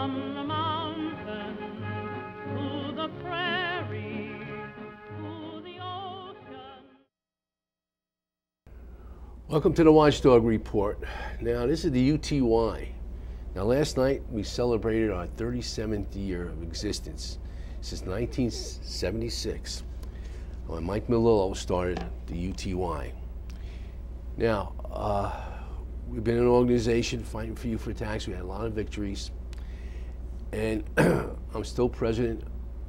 From the mountain to the prairie to the ocean. Welcome to the Watchdog Report. Now, this is the UTY. Now, last night we celebrated our 37th year of existence. Since 1976, when Mike Melillo started the UTY. Now, we've been an organization fighting for you for tax. We had a lot of victories. And I'm still president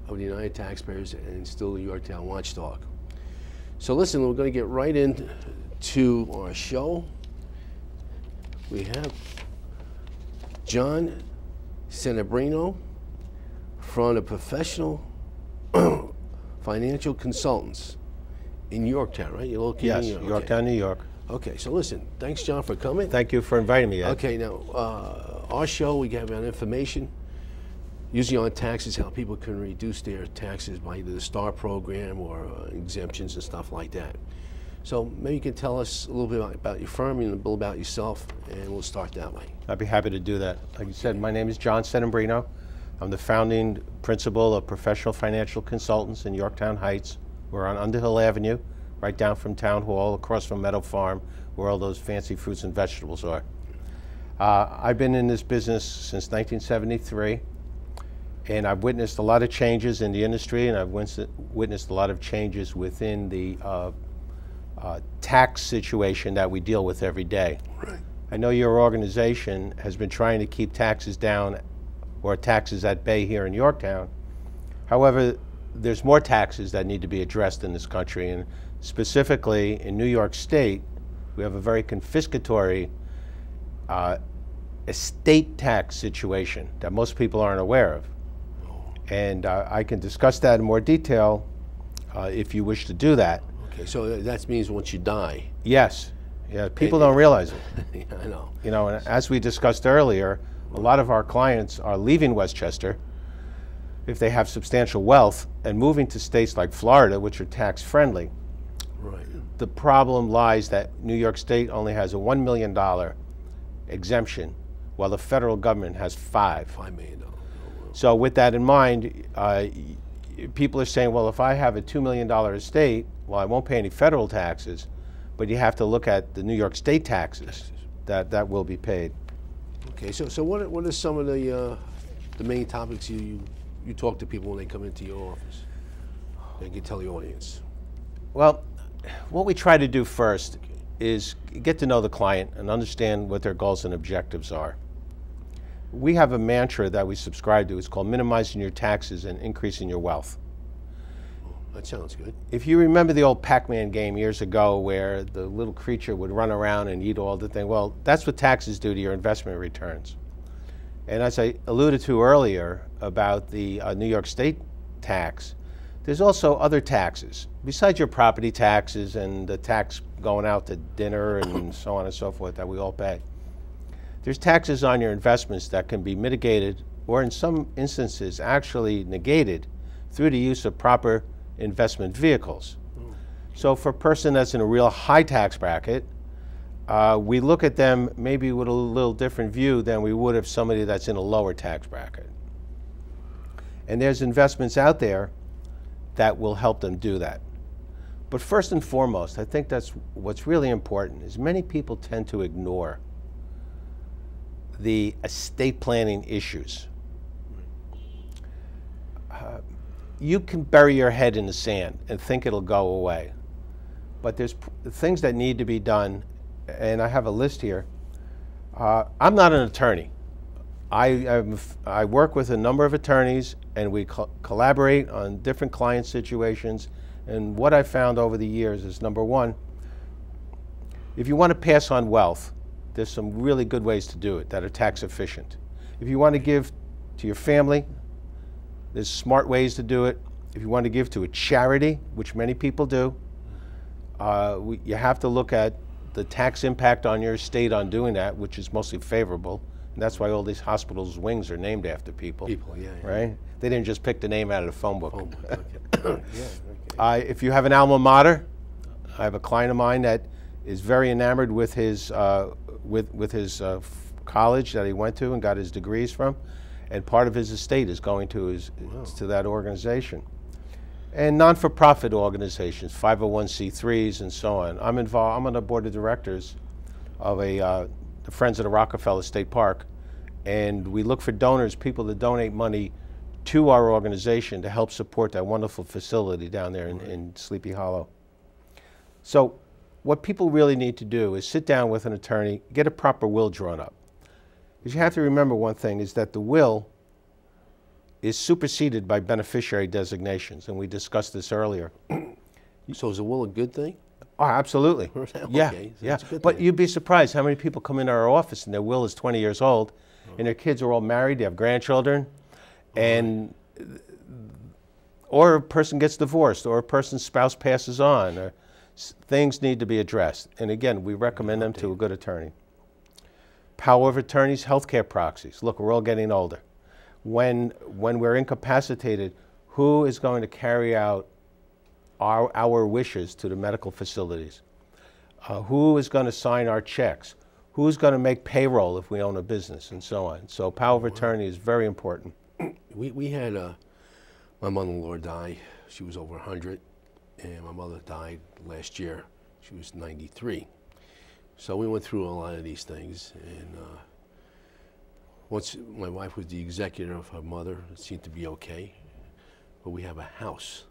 of the United Taxpayers and still the Yorktown Watchdog. So listen, we're going to get right into our show. We have John Settembrino from the Professional Financial Consultants in Yorktown, right? You're located Yes, in Yorktown. Yorktown, New York. Okay, so listen, thanks, John, for coming. Thank you for inviting me, Ed. Okay, now, our show, we have our information, usually on taxes, how people can reduce their taxes by either the STAR program or exemptions and stuff like that. So maybe you can tell us a little bit about your firm and a little about yourself, and we'll start that way. I'd be happy to do that. Like you said, my name is John Settembrino. I'm the founding principal of Professional Financial Consultants in Yorktown Heights. We're on Underhill Avenue, right down from Town Hall, across from Meadow Farm, where all those fancy fruits and vegetables are. I've been in this business since 1973, and I've witnessed a lot of changes in the industry, and I've witnessed a lot of changes within the tax situation that we deal with every day. Right. I know your organization has been trying to keep taxes down or taxes at bay here in Yorktown. However, there's more taxes that need to be addressed in this country, and specifically in New York State, we have a very confiscatory estate tax situation that most people aren't aware of. And I can discuss that in more detail if you wish to do that. Okay, so that means once you die. Yes, yeah, people don't realize it. Yeah, I know. You know, and as we discussed earlier, a lot of our clients are leaving Westchester if they have substantial wealth and moving to states like Florida, which are tax friendly. Right. The problem lies that New York State only has a $1 million exemption, while the federal government has $5 million. So with that in mind, people are saying, well, if I have a $2 million estate, well, I won't pay any federal taxes, but you have to look at the New York State taxes that will be paid. Okay, so what are some of the main topics you talk to people when they come into your office? They can tell the audience. Well, what we try to do first is get to know the client and understand what their goals and objectives are. We have a mantra that we subscribe to. It's called minimizing your taxes and increasing your wealth. That sounds good. If you remember the old Pac-Man game years ago where the little creature would run around and eat all the thing, well, that's what taxes do to your investment returns. And as I alluded to earlier about the New York State tax, there's also other taxes. Besides your property taxes and the tax going out to dinner and so on and so forth that we all pay, there's taxes on your investments that can be mitigated or in some instances actually negated through the use of proper investment vehicles. So for a person that's in a real high tax bracket, we look at them maybe with a little different view than we would if somebody that's in a lower tax bracket. And there's investments out there that will help them do that. But first and foremost, I think that's what's really important is many people tend to ignore the estate planning issues. You can bury your head in the sand and think it'll go away. But there's things that need to be done, and I have a list here. I'm not an attorney. I work with a number of attorneys, and we collaborate on different client situations. And what I found over the years is, number one, if you want to pass on wealth, there's some really good ways to do it that are tax efficient. If you want to give to your family, there's smart ways to do it. If you want to give to a charity, which many people do, you have to look at the tax impact on your estate on doing that, which is mostly favorable. And that's why all these hospitals' wings are named after people. Yeah. Right? They didn't just pick the name out of the phone book. Okay. Yeah, okay. If you have an alma mater, I have a client of mine that is very enamored with his college that he went to and got his degrees from. and part of his estate is going to to that organization. And non-for-profit organizations, 501c3s and so on. I'm involved. I'm on the board of directors of the Friends of the Rockefeller State Park, and we look for donors, people that donate money to our organization to help support that wonderful facility down there in Sleepy Hollow. So what people really need to do is sit down with an attorney, get a proper will drawn up. Because you have to remember one thing, is that the will is superseded by beneficiary designations, and we discussed this earlier. So is a will a good thing? Oh, absolutely. Okay, Yeah, so yeah. it's a good But thing. you'd be surprised how many people come into our office and their will is 20 years old, and their kids are all married, they have grandchildren, and or a person gets divorced, or a person's spouse passes on, or things need to be addressed. And again, we recommend them to a good attorney. Power of attorneys, healthcare proxies. Look, we're all getting older. When we're incapacitated, who is going to carry out our wishes to the medical facilities? Who is going to sign our checks? Who's going to make payroll if we own a business, and so on? So power of attorney is very important. We had my mother-in-law die. She was over 100, and my mother died last year. She was 93. So we went through a lot of these things, and once my wife was the executor of her mother, it seemed to be okay. But we have a house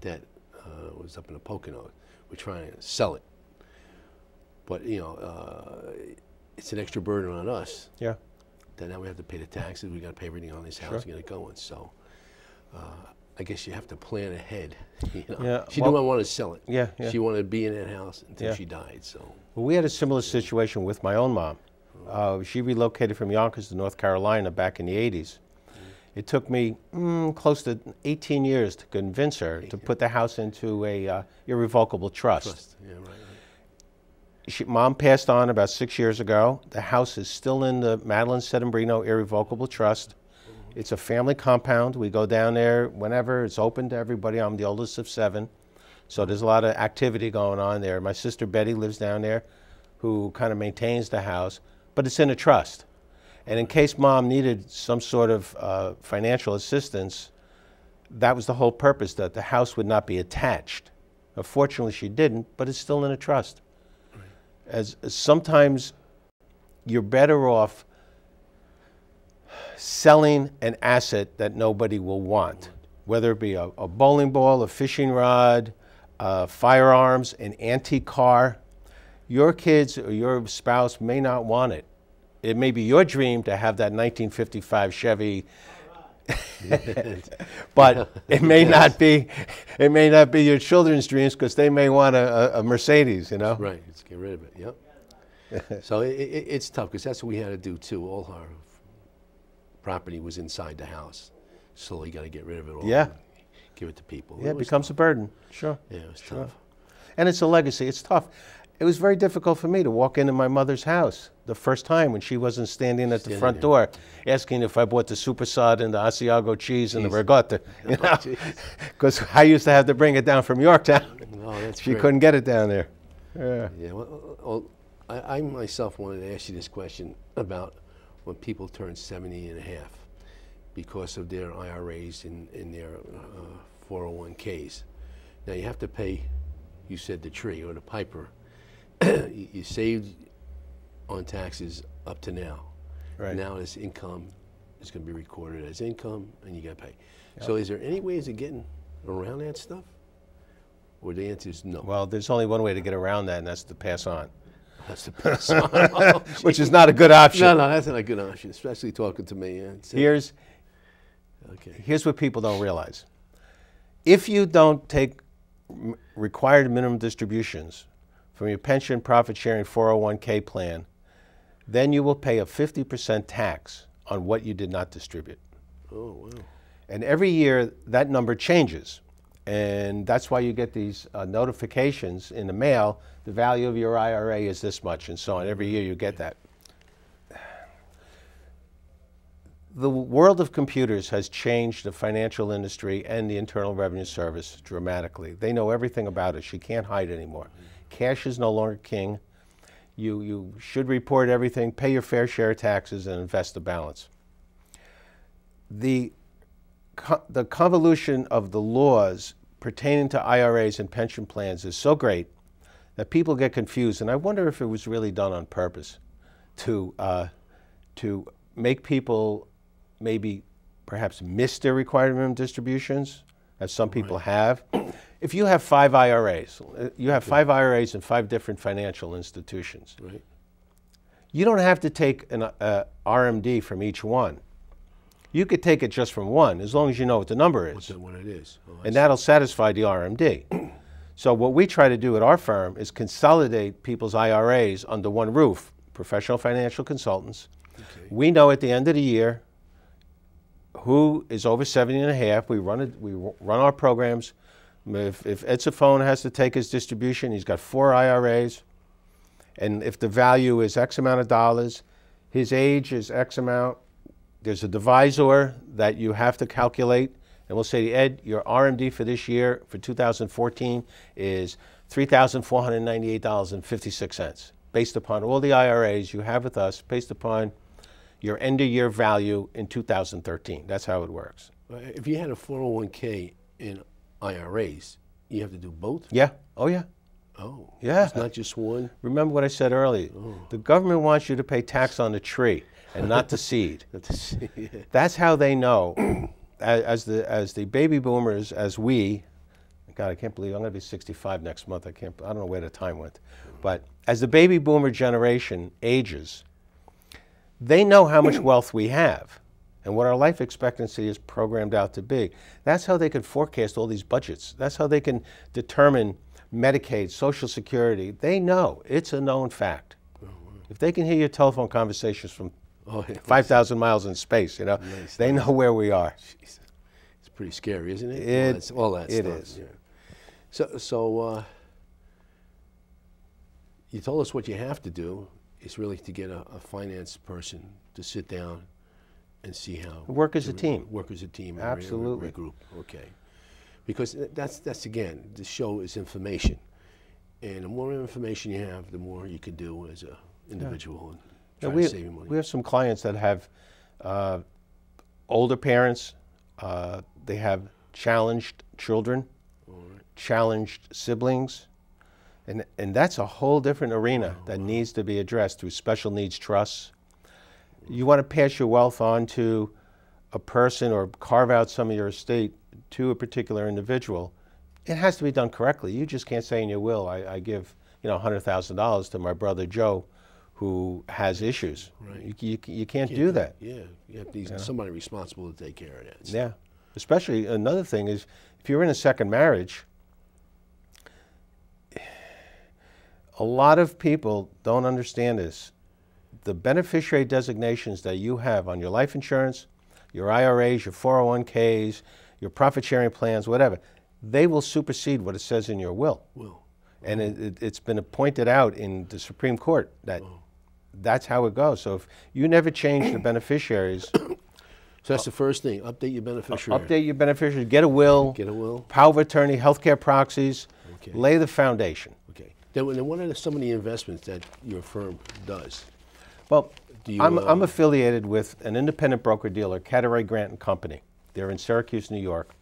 that was up in the Poconos. We're trying to sell it, but you know, it's an extra burden on us. Yeah. That now we have to pay the taxes. We got to pay everything on this house to get it going. So I guess you have to plan ahead. You know? Yeah, She didn't want to sell it. Yeah, yeah. She wanted to be in that house until Yeah. she died. So. Well, we had a similar situation with my own mom. She relocated from Yonkers to North Carolina back in the 80s. It took me close to 18 years to convince her to put the house into a irrevocable trust. Yeah, right. Mom passed on about 6 years ago. The house is still in the John Settembrino Irrevocable Trust. It's a family compound. We go down there whenever. It's open to everybody. I'm the oldest of 7. So there's a lot of activity going on there. My sister Betty lives down there, who kind of maintains the house, but it's in a trust. And in case Mom needed some sort of financial assistance, that was the whole purpose, that the house would not be attached. Fortunately, she didn't, but it's still in a trust. As sometimes you're better off selling an asset that nobody will want, whether it be a bowling ball, a fishing rod, firearms, an antique car. Your kids or your spouse may not want it. It may be your dream to have that 1955 Chevy, but it may not be. It may not be your children's dreams, because they may want a Mercedes. You know. Right. Let's get rid of it. Yep. So it's tough, because that's what we had to do too. All our property was inside the house, so you got to get rid of it all. Yeah. And give it to people. Yeah, it becomes a burden. Sure. Yeah, it was tough. And it's a legacy. It's tough. It was very difficult for me to walk into my mother's house the first time when she wasn't standing at the front door asking if I bought the supersod and the Asiago cheese and the ricotta, you know, because I used to have to bring it down from Yorktown. Oh, that's She great. couldn't get it down there. Yeah. Yeah, well, I myself wanted to ask you this question about when people turn 70 and a half because of their IRAs and their 401ks. Now you have to pay, you said the tree or the piper. You saved on taxes up to now. Right. Now this income is going to be recorded as income, and you got to pay. So is there any ways of getting around that stuff? Or the answer is no. Well, there's only one way to get around that, and that's to pass on, That's the best one. Oh, which is not a good option. no, that's not a good option, especially talking to me. Yeah. Here's what people don't realize. If you don't take required minimum distributions from your pension profit sharing 401k plan, then you will pay a 50% tax on what you did not distribute. Oh, wow. And every year that number changes. And that's why you get these notifications in the mail. The value of your IRA is this much, and so on. Every year you get that. The world of computers has changed the financial industry and the Internal Revenue Service dramatically. They know everything about us. You can't hide anymore. Cash is no longer king. You should report everything, pay your fair share of taxes, and invest the balance. the convolution of the laws pertaining to IRAs and pension plans is so great that people get confused, and I wonder if it was really done on purpose to make people maybe perhaps miss their required minimum distributions, as some people have. If you have 5 IRAs, you have 5 IRAs in 5 different financial institutions. Right. You don't have to take an RMD from each one. You could take it just from one, as long as you know what the number is. What it is. Oh, and that'll satisfy the RMD. So what we try to do at our firm is consolidate people's IRAs under one roof, professional financial consultants. Okay. We know at the end of the year who is over 70 and a half. We run our programs. If Ed Ciffone has to take his distribution, he's got 4 IRAs. And if the value is X amount of dollars, his age is X amount, there's a divisor that you have to calculate. And we'll say to Ed, your RMD for this year, for 2014, is $3,498.56, based upon all the IRAs you have with us, based upon your end-of-year value in 2013. That's how it works. If you had a 401k in IRAs, you have to do both? Yeah. Oh, yeah. Oh. Yeah. It's not just one? Remember what I said earlier. Oh. The government wants you to pay tax on the tree and not the seed. Yeah. That's how they know. As the baby boomers, as we, God, I can't believe I'm going to be 65 next month. I don't know where the time went. But as the baby boomer generation ages, they know how much wealth we have and what our life expectancy is programmed out to be. That's how they can forecast all these budgets. That's how they can determine Medicaid, Social Security. They know. It's a known fact. If they can hear your telephone conversations from 5,000 miles in space, they know where we are. Jeez. It's pretty scary, isn't it? All that stuff. It is. Yeah. So you told us what you have to do is really to get a finance person to sit down and see how work as a team. Work as a team. Absolutely. Regroup. Okay. Because that's again, the show is information, and the more information you have, the more you can do as an individual and try to save your money. We have some clients that have older parents. They have challenged children, challenged siblings, and that's a whole different arena that needs to be addressed through special needs trusts. You want to pass your wealth on to a person or carve out some of your estate to a particular individual. It has to be done correctly. You just can't say in your will, I give $100,000 to my brother Joe who has issues. Right. You can't do that. Yeah, you have to need somebody responsible to take care of that. Yeah. Especially another thing is if you're in a second marriage, a lot of people don't understand this. The beneficiary designations that you have on your life insurance, your IRAs, your 401ks, your profit sharing plans, whatever, they will supersede what it says in your will. And it's been pointed out in the Supreme Court that that's how it goes. So if you never change the beneficiaries. So that's the first thing, update your beneficiary. Update your beneficiaries, get a will. Get a will. Power of attorney, healthcare proxies, lay the foundation. Okay. Then what are some of the investments that your firm does? Well, I'm affiliated with an independent broker-dealer, Carteret Grant & Company. They're in Syracuse, New York.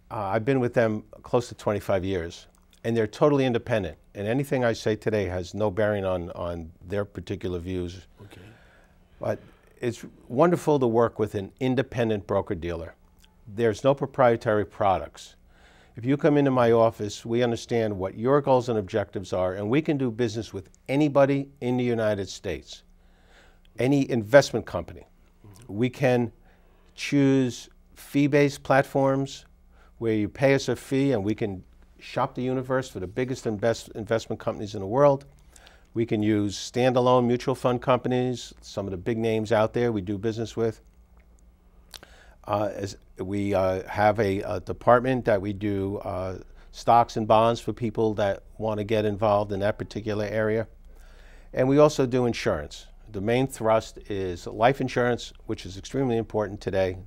I've been with them close to 25 years, and they're totally independent. And anything I say today has no bearing on their particular views. Okay. But it's wonderful to work with an independent broker-dealer. There's no proprietary products. If you come into my office, we understand what your goals and objectives are, and we can do business with anybody in the United States, any investment company. We can choose fee-based platforms where you pay us a fee and we can shop the universe for the biggest and best investment companies in the world. We can use standalone mutual fund companies, some of the big names out there we do business with. We have a department that we do stocks and bonds for people that want to get involved in that particular area. And we also do insurance. The main thrust is life insurance, which is extremely important today,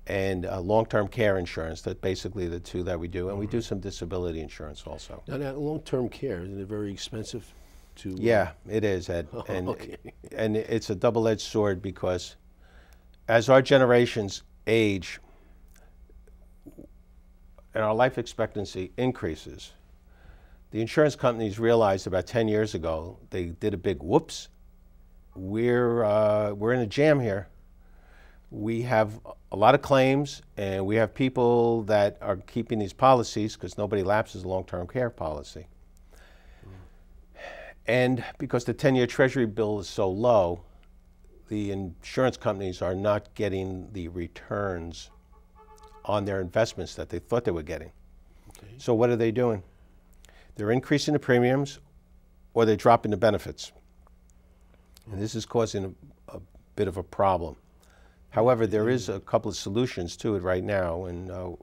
and long-term care insurance. That's basically the two that we do. And we do some disability insurance also. Now that long-term care, isn't it very expensive to? Yeah, it is, Ed. Oh, and, okay. and it's a double-edged sword because as our generations age and our life expectancy increases, the insurance companies realized about 10 years ago, they did a big whoops. We're in a jam here. We have a lot of claims, and we have people that are keeping these policies because nobody lapses a long-term care policy. And because the 10-year Treasury bill is so low, the insurance companies are not getting the returns on their investments that they thought they were getting. Okay. So what are they doing? They're increasing the premiums, or they're dropping the benefits. And this is causing a bit of a problem. However, there is a couple of solutions to it right now, and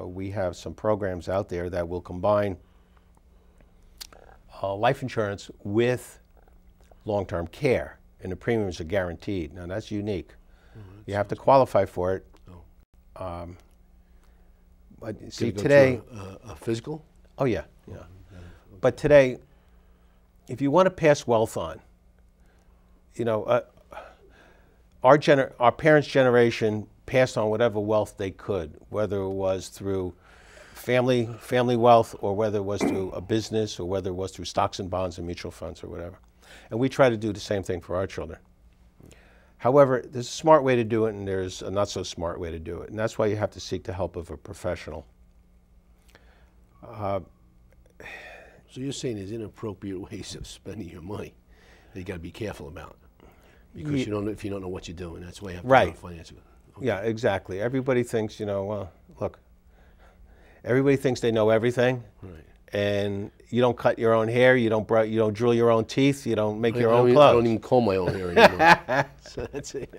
we have some programs out there that will combine life insurance with long-term care, and the premiums are guaranteed. Now, that's unique. You have to qualify for it. But see, today... A physical? Oh, yeah. Yeah. But today, if you want to pass wealth on, you know, our parents' generation passed on whatever wealth they could, whether it was through family wealth, or whether it was through a business, or whether it was through stocks and bonds and mutual funds or whatever. And we try to do the same thing for our children. However, there's a smart way to do it, and there's a not so smart way to do it. And that's why you have to seek the help of a professional. So you're saying there's inappropriate ways of spending your money that you got to be careful about, because if you don't know what you're doing, that's why you have to right. know financial. Okay. Yeah, exactly. Everybody thinks, you know, well, look, everybody thinks they know everything, right. And you don't cut your own hair, you don't drill your own teeth, you don't make your own clothes. I don't even comb my own hair anymore. So that's it.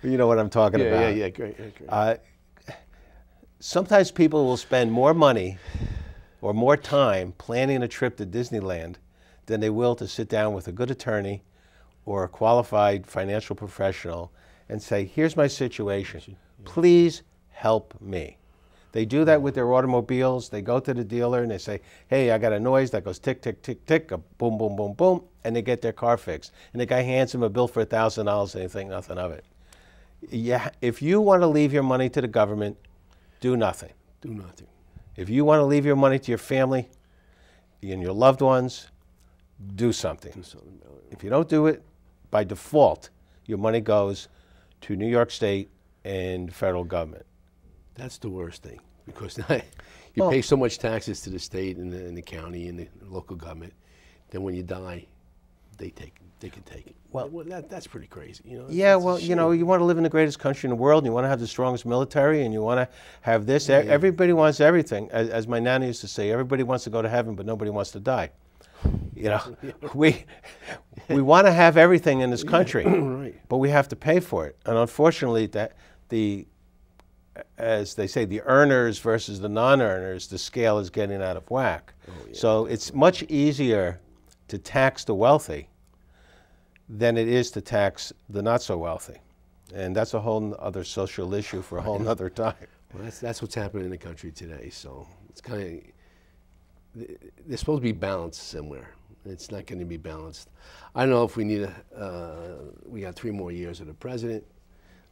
Well, you know what I'm talking about. Yeah, great. Sometimes people will spend more money or more time planning a trip to Disneyland than they will to sit down with a good attorney or a qualified financial professional and say, here's my situation, please help me. They do that with their automobiles. They go to the dealer and they say, hey, I got a noise that goes tick, tick, tick, tick, a boom, boom, boom, boom, and they get their car fixed. And the guy hands them a bill for $1,000 and they think nothing of it. Yeah, if you want to leave your money to the government, do nothing. Do nothing. If you want to leave your money to your family and your loved ones, do something. Do something about it. If you don't do it, by default, your money goes to New York State and federal government. That's the worst thing, because you pay so much taxes to the state and the county and the local government. Then when you die, they can take it. Well, that's pretty crazy, you know. Yeah, well, you know, you want to live in the greatest country in the world, and you want to have the strongest military, and you want to have this. Yeah. Everybody wants everything. As my nana used to say, everybody wants to go to heaven, but nobody wants to die. You know, we want to have everything in this country, right. But we have to pay for it. And unfortunately, as they say, the earners versus the non-earners, the scale is getting out of whack. Oh, yeah, so it's much easier to tax the wealthy than it is to tax the not so wealthy. And that's a whole other social issue for a whole other time. Well, that's what's happening in the country today. So it's kind of, there's supposed to be balance somewhere. It's not going to be balanced. I don't know if we need we got 3 more years of the president.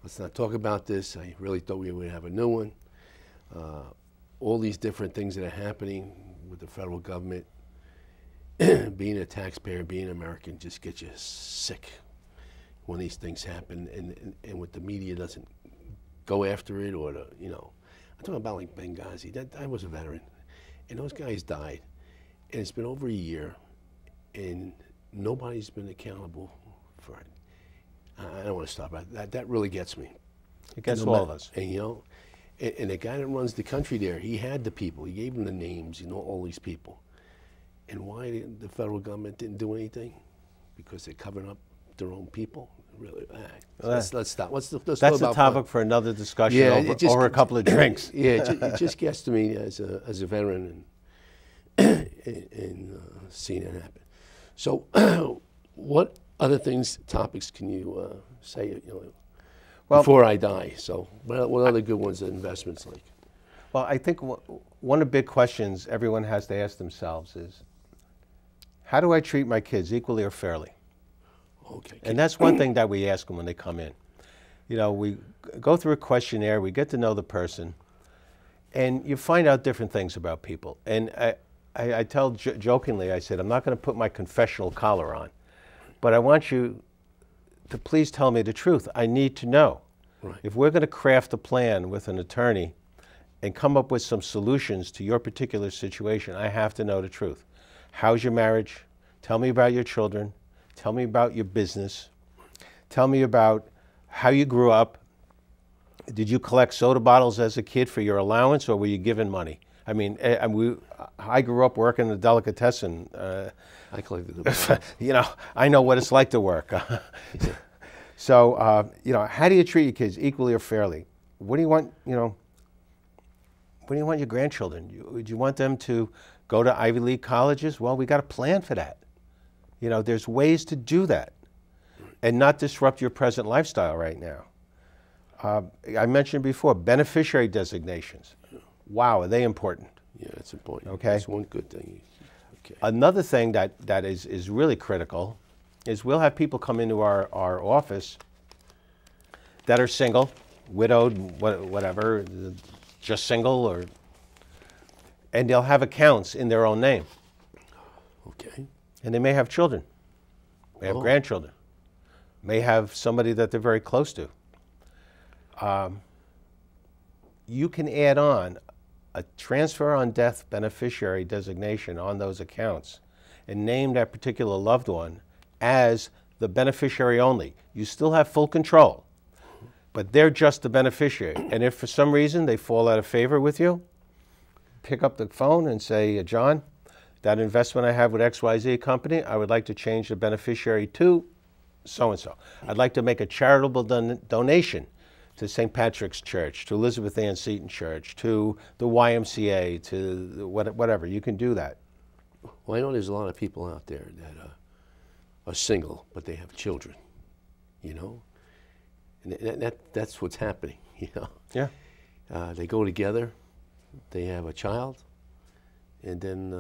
Let's not talk about this. I really thought we would have a new one. All these different things that are happening with the federal government, being a taxpayer, being an American, just gets you sick when these things happen, and with the media doesn't go after it, or I'm talking about like Benghazi. I was a veteran, and those guys died, and it's been over a year, and nobody's been accountable for it. I don't want to stop that. That really gets me. It gets all of us. And and the guy that runs the country there, he had the people. He gave them the names. All these people. And why the federal government didn't do anything? Because they're covering up their own people. Really, let's stop. Let's that's a topic for another discussion over a couple of drinks. Yeah, it just gets to me as a veteran and seeing it happen. So, what other topics can you say, before I die? So what other good ones are investments like? Well, I think one of the big questions everyone has to ask themselves is, how do I treat my kids, equally or fairly? Okay. And that's one thing that we ask them when they come in. You know, we go through a questionnaire, we get to know the person, and you find out different things about people. And I tell jokingly, I said, I'm not going to put my confessional collar on, but I want you to please tell me the truth. I need to know. Right. If we're going to craft a plan with an attorney and come up with some solutions to your particular situation, I have to know the truth. How's your marriage? Tell me about your children. Tell me about your business. Tell me about how you grew up. Did you collect soda bottles as a kid for your allowance, or were you given money? I mean, I grew up working in a delicatessen. I collected the bottles. You know, I know what it's like to work. So, you know, how do you treat your kids, equally or fairly? What do you want, you know, what do you want your grandchildren? Do you want them to go to Ivy League colleges? Well, we got a plan for that. You know, there's ways to do that and not disrupt your present lifestyle right now. I mentioned before, beneficiary designations. Wow, are they important? Yeah, that's important. Okay. That's one good thing. Okay. Another thing that is really critical is we'll have people come into our office that are single, widowed, whatever, just single, and they'll have accounts in their own name. Okay. And they may have children, may have grandchildren, may have somebody that they're very close to. You can add on a transfer on death beneficiary designation on those accounts and name that particular loved one as the beneficiary only. You still have full control, but they're just the beneficiary. And if for some reason they fall out of favor with you, pick up the phone and say, John, that investment I have with XYZ company, I would like to change the beneficiary to so-and-so. I'd like to make a charitable donation to St. Patrick's Church, to Elizabeth Ann Seton Church, to the YMCA, to whatever. You can do that. Well, I know there's a lot of people out there that are single, but they have children, you know? And that's what's happening, you know? Yeah. They go together, they have a child, and then,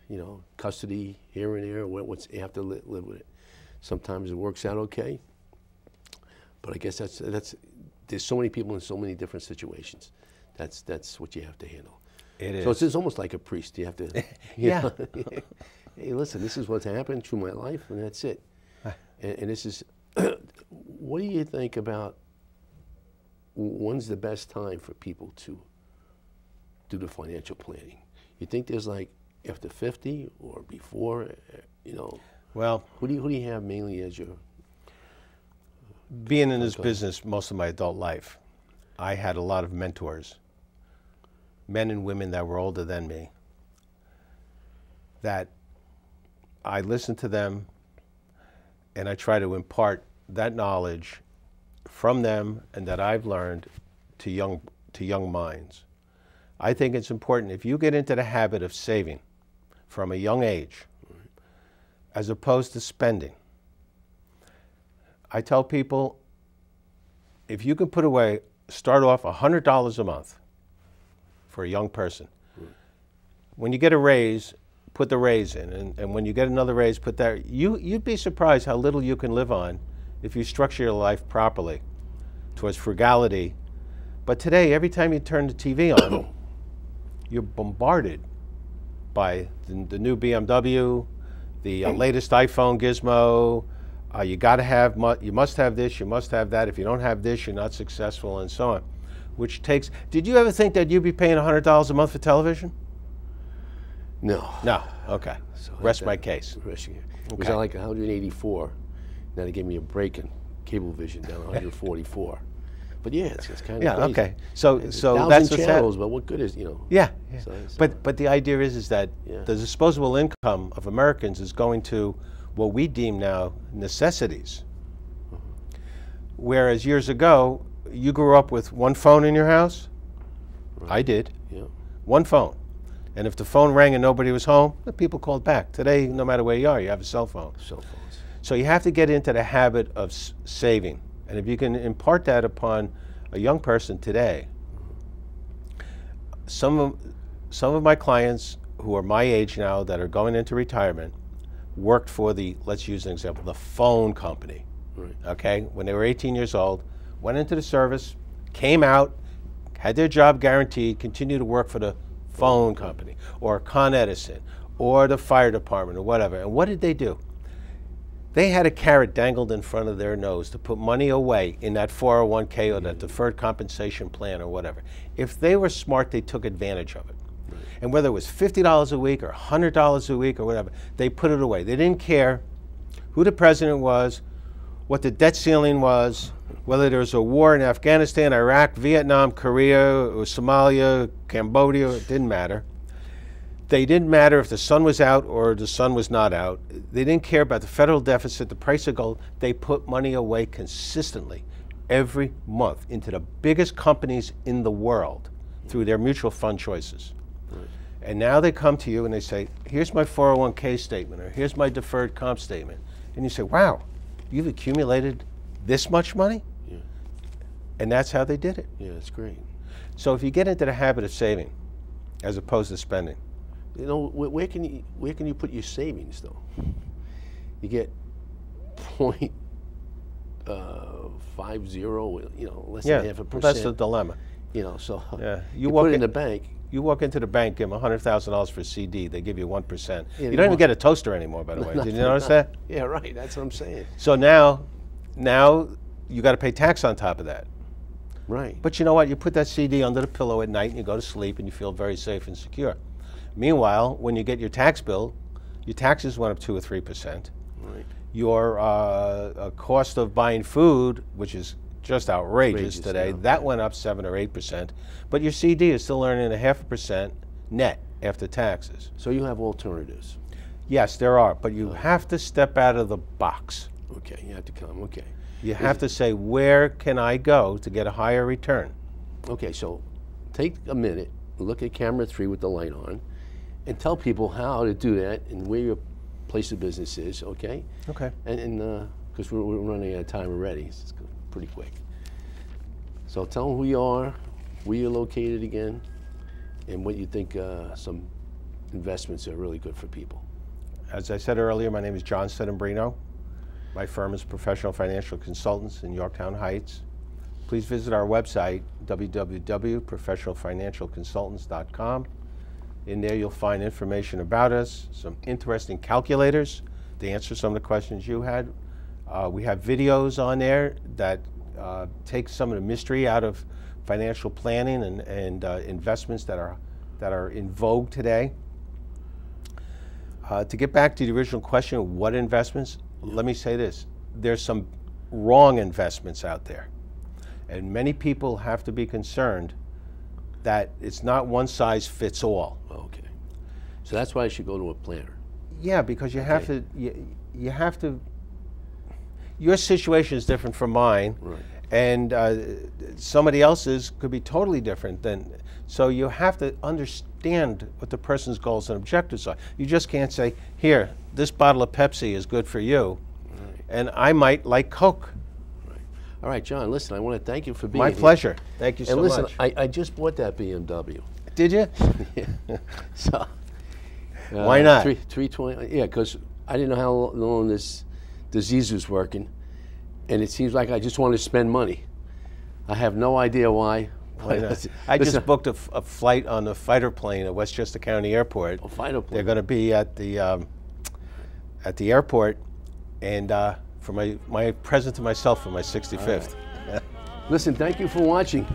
you know, custody here and there, you have to live with it. Sometimes it works out okay, but I guess there's so many people in so many different situations. That's what you have to handle. It is. So it's almost like a priest. You have to, yeah. know, hey, listen, this is what's happened through my life, and that's it. And this is, what do you think about when's the best time for people to do the financial planning? You think there's like after 50 or before, you know? Well, who do you have mainly as your? Being in this business most of my adult life, I had a lot of mentors, men and women that were older than me, that I listened to them and I try to impart that knowledge from them and that I've learned to young minds. I think it's important if you get into the habit of saving from a young age, as opposed to spending. I tell people, if you can put away, start off $100 a month for a young person. When you get a raise, put the raise in, and when you get another raise, put that. You'd be surprised how little you can live on if you structure your life properly towards frugality. But today, every time you turn the TV on, you're bombarded by the new BMW, the latest iPhone gizmo. You must have this, you must have that. If you don't have this, you're not successful, and so on. Which takes, did you ever think that you'd be paying $100 a month for television? No. No, okay. So rest my case. It was like 184. Now they gave me a break in Cablevision down to 144. But yeah, it's kind of crazy. Okay. So that's the channels, but what good is, you know? Yeah. So, but the idea is that the disposable income of Americans is going to what we deem now necessities. Whereas years ago, you grew up with one phone in your house. Right. I did. Yeah. One phone. And if the phone rang and nobody was home, the people called back. Today, no matter where you are, you have a cell phone. Cell phones. So you have to get into the habit of saving. And if you can impart that upon a young person today, some of my clients who are my age now that are going into retirement worked for let's use an example, the phone company. Right. Okay? When they were 18 years old, went into the service, came out, had their job guaranteed, continued to work for the phone company or Con Edison or the fire department or whatever. And what did they do? They had a carrot dangled in front of their nose to put money away in that 401k or that deferred compensation plan or whatever. If they were smart, they took advantage of it. And whether it was $50 a week or $100 a week or whatever, they put it away. They didn't care who the president was, what the debt ceiling was, whether there was a war in Afghanistan, Iraq, Vietnam, Korea, or Somalia, Cambodia, it didn't matter. They didn't matter if the sun was out or the sun was not out. They didn't care about the federal deficit, the price of gold. They put money away consistently every month into the biggest companies in the world through their mutual fund choices. Right. And now they come to you and they say, here's my 401k statement, or here's my deferred comp statement. And you say, wow, you've accumulated this much money? Yeah. And that's how they did it. Yeah, that's great. So if you get into the habit of saving as opposed to spending, you know, where can you put your savings though? You get 0.50, you know, less than 0.5%. Well, that's the dilemma. You know, so yeah, you put it in the bank. You walk into the bank, give them $100,000 for a CD, they give you 1%. Yeah, you don't even get a toaster anymore, by the way. Did you notice that? Yeah, right. That's what I'm saying. So now you got to pay tax on top of that. Right. But you know what? You put that CD under the pillow at night and you go to sleep and you feel very safe and secure. Meanwhile, when you get your tax bill, your taxes went up 2 or 3%. Right. Your cost of buying food, which is just outrageous today, that went up 7 or 8%. But your CD is still earning 0.5% net after taxes. So you have alternatives. Yes, there are, but you have to step out of the box. Okay, you have to come. Okay. You have to say, where can I go to get a higher return? Okay, so take a minute, look at camera 3 with the light on, and tell people how to do that and where your place of business is, okay? Okay. And because we're running out of time already, it's pretty quick. So tell them who you are, where you're located again, and what you think some investments are really good for people. As I said earlier, my name is John Settembrino. My firm is Professional Financial Consultants in Yorktown Heights. Please visit our website, www.professionalfinancialconsultants.com. In there you'll find information about us, some interesting calculators to answer some of the questions you had. We have videos on there that take some of the mystery out of financial planning and investments that are in vogue today. To get back to the original question, what investments? Let me say this. There's some wrong investments out there. And many people have to be concerned that it's not one size fits all. Okay. So that's why I should go to a planner. Yeah, because you have to, you have to, your situation is different from mine. Right. And somebody else's could be totally different than, so you have to understand what the person's goals and objectives are. You just can't say, here, this bottle of Pepsi is good for you, right, and I might like Coke. Right. All right, John, listen, I want to thank you for being here. My pleasure. Thank you so much. And listen, I just bought that BMW. Did you? Yeah. So, why not? 320, yeah, because I didn't know how long this disease was working. And it seems like I just want to spend money. I have no idea why. I just booked a flight on a fighter plane at Westchester County Airport. A fighter plane. They're going to be at the airport, and for my present to myself for my 65th. Right. Listen, thank you for watching.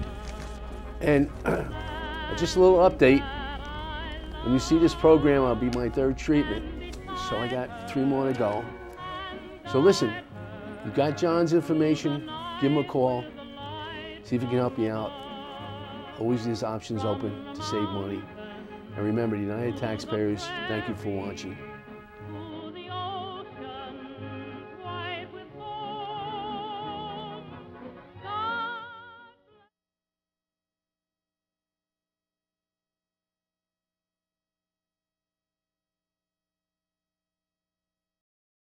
And just a little update. When you see this program, I'll be my 3rd treatment. So I got 3 more to go. So listen. You got John's information, give him a call, see if he can help you out. Always there's options open to save money. And remember, the United Taxpayers, thank you for watching.